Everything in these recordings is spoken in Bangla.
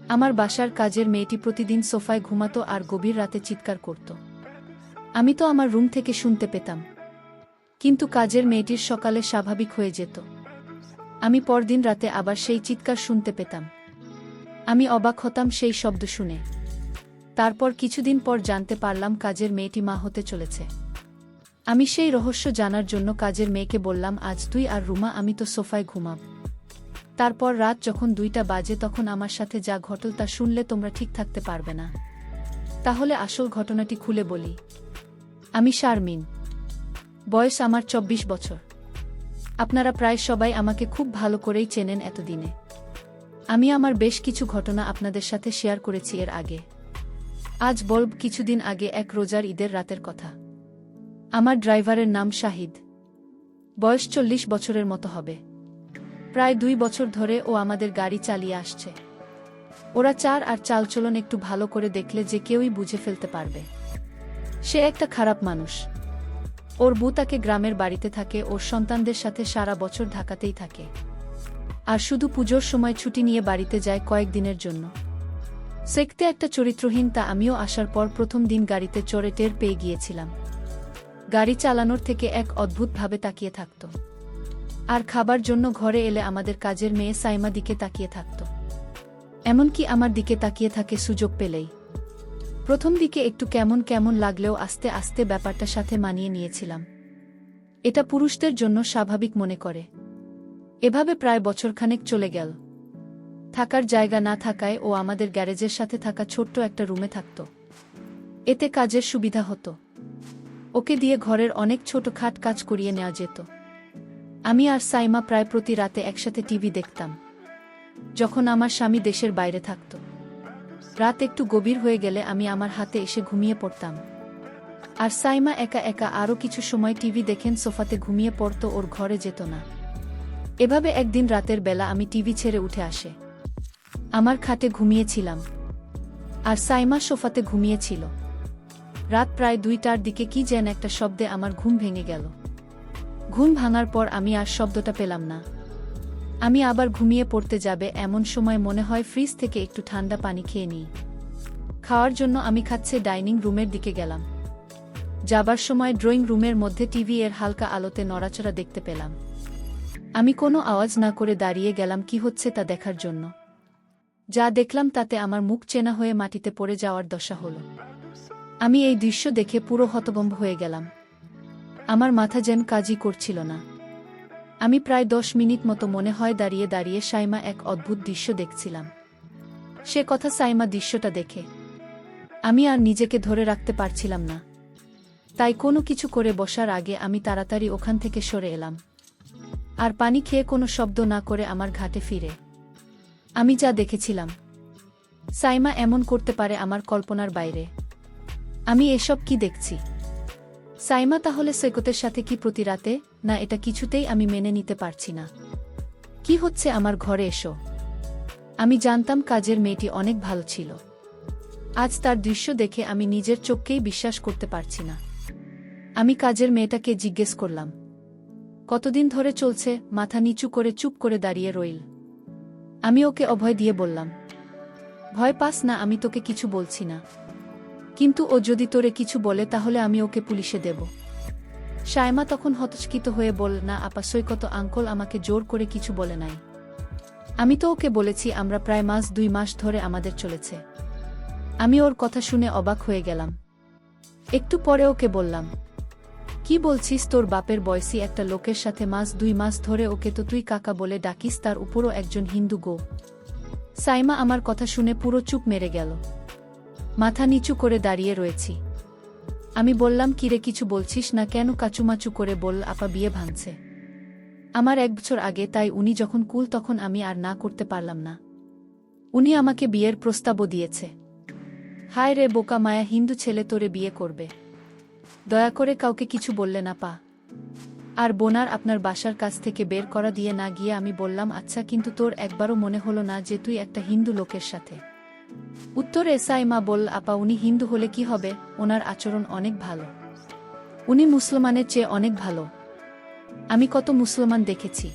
আমার বাসার কাজের মেয়েটি প্রতিদিন সোফায় ঘুমাতো আর গভীর রাতে চিৎকার করত। আমি তো আমার রুম থেকে শুনতে পেতাম, কিন্তু কাজের মেয়েটির সকালে স্বাভাবিক হয়ে যেত। আমি পরদিন রাতে আবার সেই চিৎকার শুনতে পেতাম। আমি অবাক হতাম সেই শব্দ শুনে। তারপর কিছুদিন পর জানতে পারলাম কাজের মেয়েটি মা হতে চলেছে। আমি সেই রহস্য জানার জন্য কাজের মেয়েকে বললাম, আজ তুই আর রুমা আমি তো সোফায় ঘুমাব। তারপর রাত যখন 2টা বাজে তখন আমার সাথে যা ঘটল তা শুনলে তোমরা ঠিক থাকতে পারবে না। তাহলে আসল ঘটনাটি খুলে বলি। আমি শারমিন, বয়স আমার 24 বছর। আপনারা প্রায় সবাই আমাকে খুব ভালো করেই চেনেন এতদিনে। আমি আমার বেশ কিছু ঘটনা আপনাদের সাথে শেয়ার করেছি এর আগে। আজ বলব কিছুদিন আগে এক রোজার ঈদের রাতের কথা। আমার ড্রাইভারের নাম শাহিদ। বয়স 40 বছরের মতো হবে। প্রায় 2 বছর ধরে ও আমাদের গাড়ি চালিয়ে আসছে। ওরা আর চালচলন একটু ভালো করে দেখলে যে কেউই বুঝে ফেলতে পারবে সে একটা খারাপ মানুষ। ওর বউ তাকে গ্রামের বাড়িতে থাকে, ওর সন্তানদের সাথে সারা বছর ঢাকাতেই থাকে, আর শুধু পুজোর সময় ছুটি নিয়ে বাড়িতে যায় কয়েকদিনের জন্য। সেক্তে একটা চরিত্রহীন, তা আমিও আসার পর প্রথম দিন গাড়িতে চড়ে টের পেয়ে গিয়েছিলাম। গাড়ি চালানোর থেকে এক অদ্ভুতভাবে তাকিয়ে থাকত, আর খাবার জন্য ঘরে এলে আমাদের কাজের মেয়ে সাইমা দিকে তাকিয়ে থাকত। এমনকি আমার দিকে তাকিয়ে থাকে সুযোগ পেলেই। প্রথম দিকে একটু কেমন কেমন লাগলেও আস্তে আস্তে ব্যাপারটার সাথে মানিয়ে নিয়েছিলাম। এটা পুরুষদের জন্য স্বাভাবিক মনে করে। এভাবে প্রায় বছরখানেক চলে গেল। থাকার জায়গা না থাকায় ও আমাদের গ্যারেজের সাথে থাকা ছোট্ট একটা রুমে থাকত। এতে কাজের সুবিধা হতো। ওকে দিয়ে ঘরের অনেক ছোটখাট কাজ করিয়ে নেওয়া যেত। আমি আর সাইমা প্রায় প্রতি রাতে একসাথে টিভি দেখতাম, যখন আমার স্বামী দেশের বাইরে থাকত। রাত একটু গভীর হয়ে গেলে আমি আমার হাতে এসে ঘুমিয়ে পড়তাম, আর সাইমা একা একা আরও কিছু সময় টিভি দেখেন সোফাতে ঘুমিয়ে পড়ত, ওর ঘরে যেত না। এভাবে একদিন রাতের বেলা আমি টিভি ছেড়ে উঠে আসে আমার খাটে ঘুমিয়েছিলাম, আর সাইমা সোফাতে ঘুমিয়েছিল। রাত প্রায় 2টার দিকে কি যেন একটা শব্দে আমার ঘুম ভেঙে গেল। ঘুম ভাঙার পর আমি আর শব্দটা পেলাম না। আমি আবার ঘুমিয়ে পড়তে যাবে এমন সময় মনে হয় ফ্রিজ থেকে একটু ঠান্ডা পানি খেয়ে নিই। খাওয়ার জন্য আমি খাচ্ছে ডাইনিং রুমের দিকে গেলাম। যাবার সময় ড্রয়িং রুমের মধ্যে টিভি এর হালকা আলোতে নড়াচড়া দেখতে পেলাম। আমি কোনো আওয়াজ না করে দাঁড়িয়ে গেলাম কি হচ্ছে তা দেখার জন্য। যা দেখলাম তাতে আমার মুখ চেনা হয়ে মাটিতে পড়ে যাওয়ার দশা হলো। আমি এই দৃশ্য দেখে পুরো হতভম্ব হয়ে গেলাম। আমার মাথা যেন কাজই করছিল না। আমি প্রায় 10 মিনিট মতো মনে হয় দাঁড়িয়ে দাঁড়িয়ে সাইমা এক অদ্ভুত দৃশ্য দেখছিলাম। সে কথা সাইমা দৃশ্যটা দেখে আমি আর নিজেকে ধরে রাখতে পারছিলাম না। তাই কোনো কিছু করে বসার আগে আমি তাড়াতাড়ি ওখান থেকে সরে এলাম, আর পানি খেয়ে কোনো শব্দ না করে আমার ঘাটে ফিরে। আমি যা দেখেছিলাম, সাইমা এমন করতে পারে আমার কল্পনার বাইরে। আমি এসব কি দেখছি? সাইমা তাহলে সৈকতের সাথে কি প্রতি রাতে? না, এটা কিছুতেই আমি মেনে নিতে পারছি না। কি হচ্ছে আমার ঘরে? এসো। আমি জানতাম কাজের মেয়েটি অনেক ভালো ছিল। আজ তার দৃশ্য দেখে আমি নিজের চোখকেই বিশ্বাস করতে পারছি না। আমি কাজের মেয়েটাকে জিজ্ঞেস করলাম, কতদিন ধরে চলছে? মাথা নিচু করে চুপ করে দাঁড়িয়ে রইল। আমি ওকে অভয় দিয়ে বললাম, ভয় পাস না, আমি তোকে কিছু বলছি না। কিন্তু ও যদি তোরে কিছু বলে তাহলে আমি ওকে পুলিশে দেব। সাইমা তখন হতচকিত হয়ে বলল, না আপা, সৈকত আঙ্কল আমাকে জোর করে কিছু বলে নাই। আমি তো ওকে বলেছি আমরা প্রায় 2 মাস ধরে আমাদের চলেছে। আমি ওর কথা শুনে অবাক হয়ে গেলাম। একটু পরে ওকে বললাম, কি বলছিস? তোর বাপের বয়সী একটা লোকের সাথে 2 মাস ধরে? ওকে তো তুই কাকা বলে ডাকিস, তার উপরও একজন হিন্দু গো। সাইমা আমার কথা শুনে পুরো চুপ মেরে গেল। মাথা নিচু করে দাঁড়িয়ে রয়েছি। আমি বললাম, কিরে কিছু বলছিস না কেন? কাচুমাচু করে বলল, আপা বিয়ে ভাঙছে আমার 1 বছর আগে, তাই উনি যখন কুল তখন আমি আর না করতে পারলাম না। উনি আমাকে বিয়ের প্রস্তাবও দিয়েছে। হায় রে বোকা মায়া, হিন্দু ছেলে তোরে বিয়ে করবে? দয়া করে কাউকে কিছু বললে না পা। আর বোনার আপনার বাসার কাছ থেকে বের করা দিয়ে না গিয়ে আমি বললাম, আচ্ছা, কিন্তু তোর একবারও মনে হলো না যে তুই একটা হিন্দু লোকের সাথে? উত্তরে সাইমা বলল, আপা উনি হিন্দু হলে কি হবে? ওনার আচরণ অনেক ভালো। উনি মুসলমানের চেয়ে অনেক ভালো। আমি কত মুসলমান দেখেছি,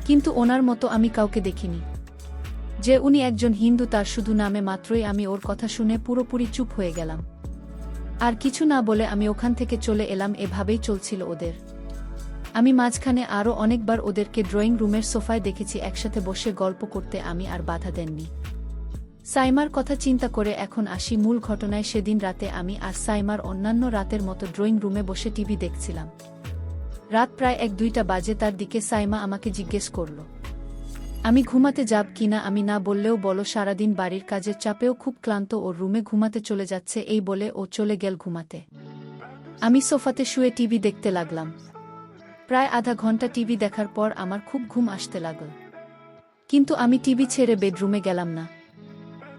কিন্তু ওনার মতো আমি কাউকে দেখিনি। যে উনি একজন হিন্দু তার শুধু নামে মাত্রই আমি ওর কথা শুনে পুরোপুরি চুপ হয়ে গেলাম। আর কিছু না বলে আমি ওখান থেকে চলে এলাম। এভাবেই চলছিল ওদের। আমি মাঝখানে আরও অনেকবার ওদেরকে ড্রয়িং রুমের সোফায় দেখেছি একসাথে বসে গল্প করতে, আমি আর বাধা দেননি। সাইমার কথা চিন্তা করে এখন আসি মূল ঘটনায়। সেদিন রাতে আমি আর সাইমার অন্যান্য রাতের মতো ড্রয়িং রুমে বসে টিভি দেখছিলাম। রাত প্রায় 1-2টা বাজে। তার দিকে সাইমা আমাকে জিজ্ঞেস করল আমি ঘুমাতে যাব কিনা। আমি না বললেও বলো, সারাদিন বাড়ির কাজের চাপেও খুব ক্লান্ত, ওর রুমে ঘুমাতে চলে যাচ্ছে। এই বলে ও চলে গেল ঘুমাতে। আমি সোফাতে শুয়ে টিভি দেখতে লাগলাম। প্রায় আধা ঘন্টা টিভি দেখার পর আমার খুব ঘুম আসতে লাগল, কিন্তু আমি টিভি ছেড়ে বেডরুমে গেলাম না।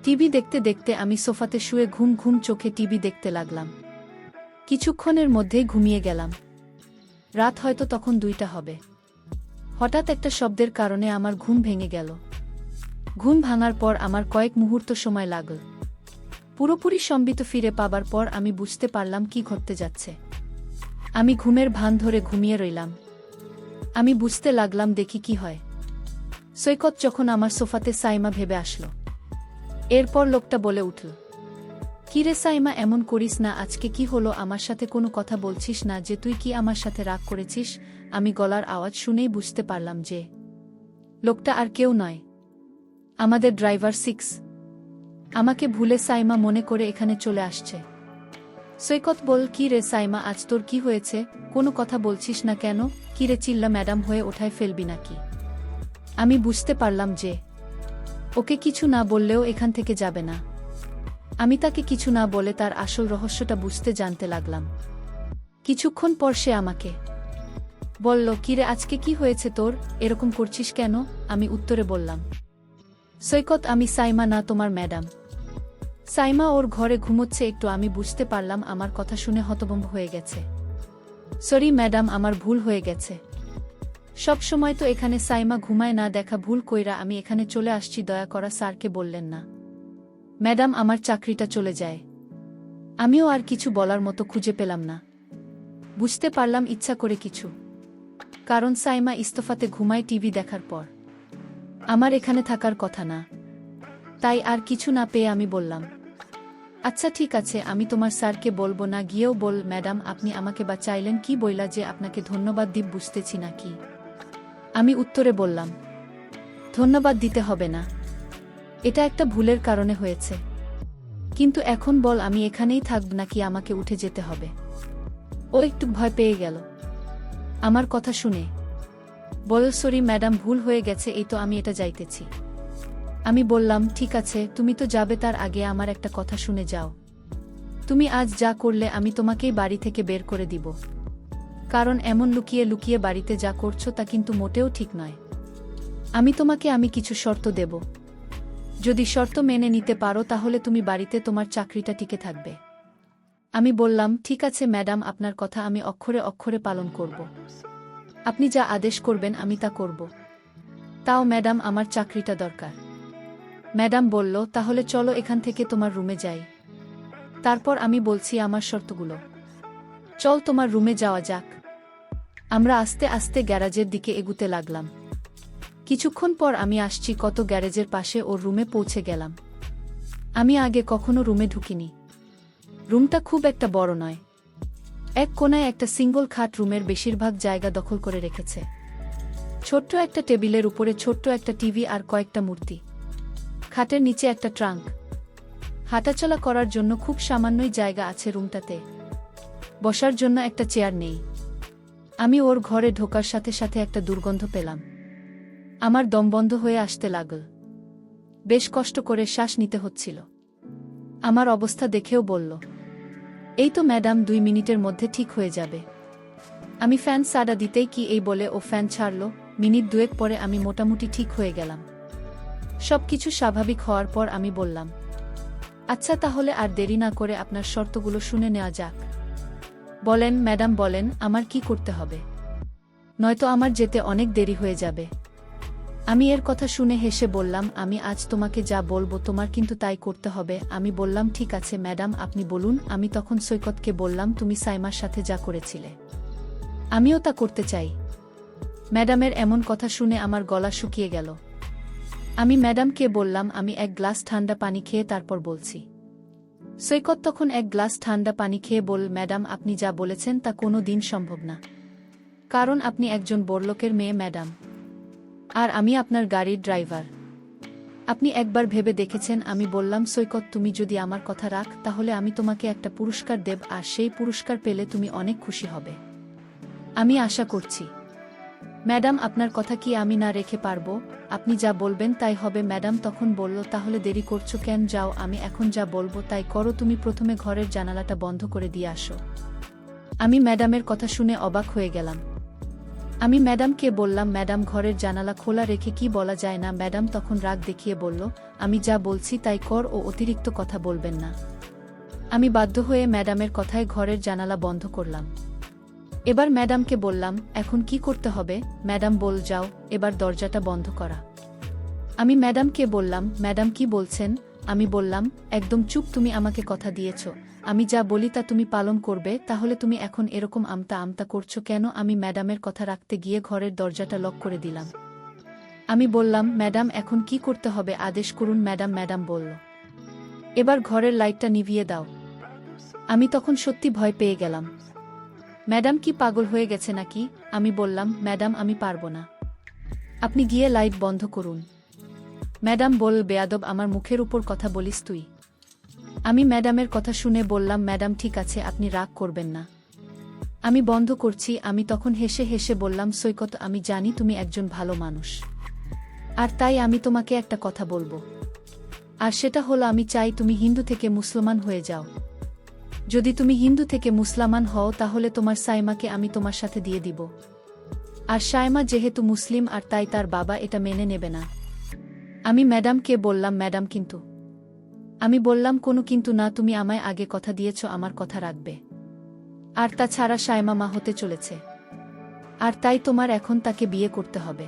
টিভি দেখতে দেখতে আমি সোফাতে শুয়ে ঘুম ঘুম চোখে টিভি দেখতে লাগলাম। কিছুক্ষণের মধ্যেই ঘুমিয়ে গেলাম। রাত হয়তো তখন 2টা হবে। হঠাৎ একটা শব্দের কারণে আমার ঘুম ভেঙে গেল। ঘুম ভাঙার পর আমার কয়েক মুহূর্ত সময় লাগল। পুরোপুরি সম্বিত ফিরে পাবার পর আমি বুঝতে পারলাম কি ঘটতে যাচ্ছে। আমি ঘুমের ভান ধরে ঘুমিয়ে রইলাম। আমি বুঝতে লাগলাম দেখি কি হয়। সৈকত যখন আমার সোফাতে সাইমা ভেবে আসলো। এরপর লোকটা বলে উঠল, কিরে সাইমা, এমন করিস না। আজকে কি হলো? আমার সাথে কোনো কথা বলছিস না যে? তুই কি আমার সাথে রাগ করেছিস? আমি গলার আওয়াজ শুনেই বুঝতে পারলাম যে লোকটা আর কেউ নয়, আমাদের ড্রাইভার 6। আমাকে ভুলে সাইমা মনে করে এখানে চলে আসছে। সৈকত বল, কি রে সাইমা, আজ তোর কি হয়েছে? কোনো কথা বলছিস না কেন? কি রে, চিল্লা ম্যাডাম হয়ে ওঠায় ফেলবি নাকি? আমি বুঝতে পারলাম যে ওকে কিছু না বললেও এখান থেকে যাবে না। আমি তাকে কিছু না বলে তার আসল রহস্যটা বুঝতে জানতে লাগলাম। কিছুক্ষণ পর সে আমাকে বলল, কিরে আজকে কি হয়েছে তোর? এরকম করছিস কেন? আমি উত্তরে বললাম, সৈকত, আমি সাইমা না, তোমার ম্যাডাম। সাইমা ওর ঘরে ঘুমোচ্ছে একটু। আমি বুঝতে পারলাম আমার কথা শুনে হতভম্ব হয়ে গেছে। সরি ম্যাডাম, আমার ভুল হয়ে গেছে। সব সময় তো এখানে সাইমা ঘুমায় না, দেখা ভুল কইরা আমি এখানে চলে আসছি। দয়া করা স্যারকে বললেন না। ম্যাডাম, আমার চাকরিটা চলে যায়। আমিও আর কিছু বলার মতো খুঁজে পেলাম না। বুঝতে পারলাম ইচ্ছা করে কিছু, কারণ সাইমা ইস্তফাতে ঘুমায় টিভি দেখার পর। আমার এখানে থাকার কথা না। তাই আর কিছু না পেয়ে আমি বললাম, আচ্ছা ঠিক আছে, আমি তোমার স্যারকে বলবো না। গিয়েও বল, ম্যাডাম আপনি আমাকে বাঁচাইলেন। কি বইলা যে আপনাকে ধন্যবাদ দিব বুঝতেছি না কি। আমি উত্তরে বললাম, ধন্যবাদ দিতে হবে না, এটা একটা ভুলের কারণে হয়েছে। কিন্তু এখন বল, আমি এখানেই থাকব নাকি আমাকে উঠে যেতে হবে? ও একটু ভয় পেয়ে গেল আমার কথা শুনে। বল, সরি ম্যাডাম, ভুল হয়ে গেছে, এই তো আমি এটা যাইতেছি। আমি বললাম, ঠিক আছে, তুমি তো যাবে, তার আগে আমার একটা কথা শুনে যাও। তুমি আজ যা করলে আমি তোমাকেই বাড়ি থেকে বের করে দিব। কারণ এমন লুকিয়ে লুকিয়ে বাড়িতে যা করছো তা কিন্তু মোটেও ঠিক নয়। আমি কিছু শর্ত দেব। যদি শর্ত মেনে নিতে পারো তাহলে তুমি বাড়িতে তোমার চাকরিটা টিকে থাকবে। আমি বললাম, ঠিক আছে ম্যাডাম, আপনার কথা আমি অক্ষরে অক্ষরে পালন করব। আপনি যা আদেশ করবেন আমি তা করব। তাও ম্যাডাম, আমার চাকরিটা দরকার। ম্যাডাম বলল, তাহলে চলো এখান থেকে তোমার রুমে যাই। তারপর আমি বলছি আমার শর্তগুলো। চল তোমার রুমে যাওয়া যাক। আমরা আস্তে আস্তে গ্যারাজের দিকে এগুতে লাগলাম। কিছুক্ষণ পর আমি আসছি কত গ্যারেজের পাশে ওর রুমে পৌঁছে গেলাম। আমি আগে কখনো রুমে ঢুকিনি। রুমটা খুব একটা বড় নয়। এক কোণায় একটা সিঙ্গল খাট রুমের বেশিরভাগ জায়গা দখল করে রেখেছে। ছোট্ট একটা টেবিলের উপরে ছোট্ট একটা টিভি আর কয়েকটা মূর্তি। খাটের নিচে একটা ট্রাঙ্ক। হাঁটাচলা করার জন্য খুব সামান্যই জায়গা আছে রুমটাতে। বসার জন্য একটা চেয়ার নেই। আমি ওর ঘরে ঢোকার সাথে সাথে একটা দুর্গন্ধ পেলাম। আমার দম বন্ধ হয়ে আসতে লাগল। বেশ কষ্ট করে শ্বাস নিতে হচ্ছিল। আমার অবস্থা দেখেও বলল, এই তো ম্যাডাম, 2 মিনিটের মধ্যে ঠিক হয়ে যাবে। আমি ফ্যান সাড়া দিতেই কি এই বলে ও ফ্যান ছাড়ল। মিনিট 2 পরে আমি মোটামুটি ঠিক হয়ে গেলাম। সবকিছু স্বাভাবিক হওয়ার পর আমি বললাম, আচ্ছা তাহলে আর দেরি না করে আপনার শর্তগুলো শুনে নেওয়া যাক। বলেন ম্যাডাম, বলেন আমার কি করতে হবে, নয়তো আমার যেতে অনেক দেরি হয়ে যাবে। আমি এর কথা শুনে হেসে বললাম, আমি আজ তোমাকে যা বলবো তোমার কিন্তু তাই করতে হবে। আমি বললাম, ঠিক আছে ম্যাডাম, আপনি বলুন। আমি তখন সৈকতকে বললাম, তুমি সাইমার সাথে যা করেছিলে আমিও তা করতে চাই। ম্যাডামের এমন কথা শুনে আমার গলা শুকিয়ে গেল। আমি ম্যাডামকে বললাম আমি এক গ্লাস ঠান্ডা পানি খেয়ে তারপর বলছি। সৈকত তখন এক গ্লাস ঠান্ডা পানি খেয়ে বল, ম্যাডাম আপনি যা বলেছেন তা কোনো দিন সম্ভব না। কারণ আপনি একজন বড়লোকের মেয়ে ম্যাডাম, আর আমি আপনার গাড়ির ড্রাইভার। আপনি একবার ভেবে দেখেছেন? আমি বললাম, সৈকত তুমি যদি আমার কথা রাখ তাহলে আমি তোমাকে একটা পুরস্কার দেব, আর সেই পুরস্কার পেলে তুমি অনেক খুশি হবে। আমি আশা করছি। ম্যাডাম আপনার কথা কি আমি না রেখে পারবো? আপনি যা বলবেন তাই হবে। ম্যাডাম তখন বলল, তাহলে দেরি করছো কেন? যাও, আমি এখন যা বলবো তাই করো। তুমি প্রথমে ঘরের জানালাটা বন্ধ করে দিয়ে আসো। আমি ম্যাডামের কথা শুনে অবাক হয়ে গেলাম। আমি ম্যাডামকে বললাম, ম্যাডাম ঘরের জানালা খোলা রেখে কি বলা যায় না? ম্যাডাম তখন রাগ দেখিয়ে বলল, আমি যা বলছি তাই কর ও অতিরিক্ত কথা বলবেন না। আমি বাধ্য হয়ে ম্যাডামের কথায় ঘরের জানালা বন্ধ করলাম। এবার ম্যাডামকে বললাম, এখন কি করতে হবে? ম্যাডাম বল, যাও এবার দরজাটা বন্ধ করা। আমি ম্যাডামকে বললাম, ম্যাডাম কি বলছেন? আমি বললাম, একদম চুপ, তুমি আমাকে কথা দিয়েছ, আমি যা বলি তা তুমি পালন করবে, তাহলে তুমি এখন এরকম আমতা আমতা করছো কেন? আমি ম্যাডামের কথা রাখতে গিয়ে ঘরের দরজাটা লক করে দিলাম। আমি বললাম, ম্যাডাম এখন কি করতে হবে আদেশ করুন। ম্যাডাম ম্যাডাম বলল, এবার ঘরের লাইটটা নিভিয়ে দাও। আমি তখন সত্যি ভয় পেয়ে গেলাম। ম্যাডাম কি পাগল হয়ে গেছে নাকি? আমি বললাম, ম্যাডাম আমি পারবো না, আপনি গিয়ে লাইট বন্ধ করুন। ম্যাডাম বল, বেয়াদব, আমার মুখের উপর কথা বলিস তুই? আমি ম্যাডামের কথা শুনে বললাম, ম্যাডাম ঠিক আছে, আপনি রাগ করবেন না, আমি বন্ধ করছি। আমি তখন হেসে হেসে বললাম, সৈকত আমি জানি তুমি একজন ভালো মানুষ, আর তাই আমি তোমাকে একটা কথা বলবো, আর সেটা হলো আমি চাই তুমি হিন্দু থেকে মুসলমান হয়ে যাও। যদি তুমি হিন্দু থেকে মুসলমান হও তাহলে তোমার সাইমাকে আমি তোমার সাথে দিয়ে দিব। আর সাইমা যেহেতু মুসলিম আর তাই তার বাবা এটা মেনে নেবে না। আমি ম্যাডামকে বললাম, ম্যাডাম কিন্তু। আমি বললাম, কোনো কিন্তু না, তুমি আমায় আগে কথা দিয়েছ আমার কথা রাখবে, আর তাছাড়া সাইমা মা হতে চলেছে, আর তাই তোমার এখন তাকে বিয়ে করতে হবে।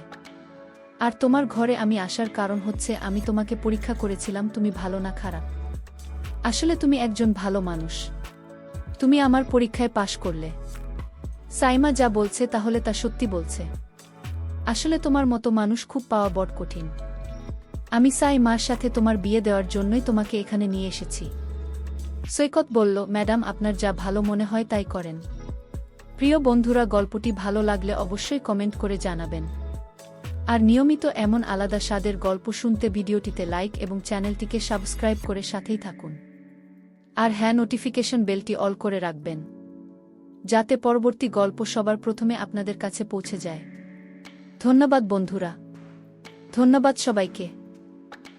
আর তোমার ঘরে আমি আসার কারণ হচ্ছে আমি তোমাকে পরীক্ষা করেছিলাম তুমি ভালো না খারাপ। আসলে তুমি একজন ভালো মানুষ, তুমি আমার পরীক্ষায় পাশ করলে। সাইমা যা বলছে তাহলে তা সত্যি বলছে। আসলে তোমার মতো মানুষ খুব পাওয়া বড় কঠিন। আমি সাইমার সাথে তোমার বিয়ে দেওয়ার জন্যই তোমাকে এখানে নিয়ে এসেছি। সৈকত বলল, ম্যাডাম আপনার যা ভালো মনে হয় তাই করেন। প্রিয় বন্ধুরা, গল্পটি ভালো লাগলে অবশ্যই কমেন্ট করে জানাবেন। আর নিয়মিত এমন আলাদা স্বাদের গল্প শুনতে ভিডিওটিতে লাইক এবং চ্যানেলটিকে সাবস্ক্রাইব করে সাথেই থাকুন। আর হ্যাঁ, নোটিফিকেশন বেলটি অল করে রাখবেন, যাতে পরবর্তী গল্প সবার প্রথমে আপনাদের কাছে পৌঁছে যায়। ধন্যবাদ বন্ধুরা, ধন্যবাদ সবাইকে।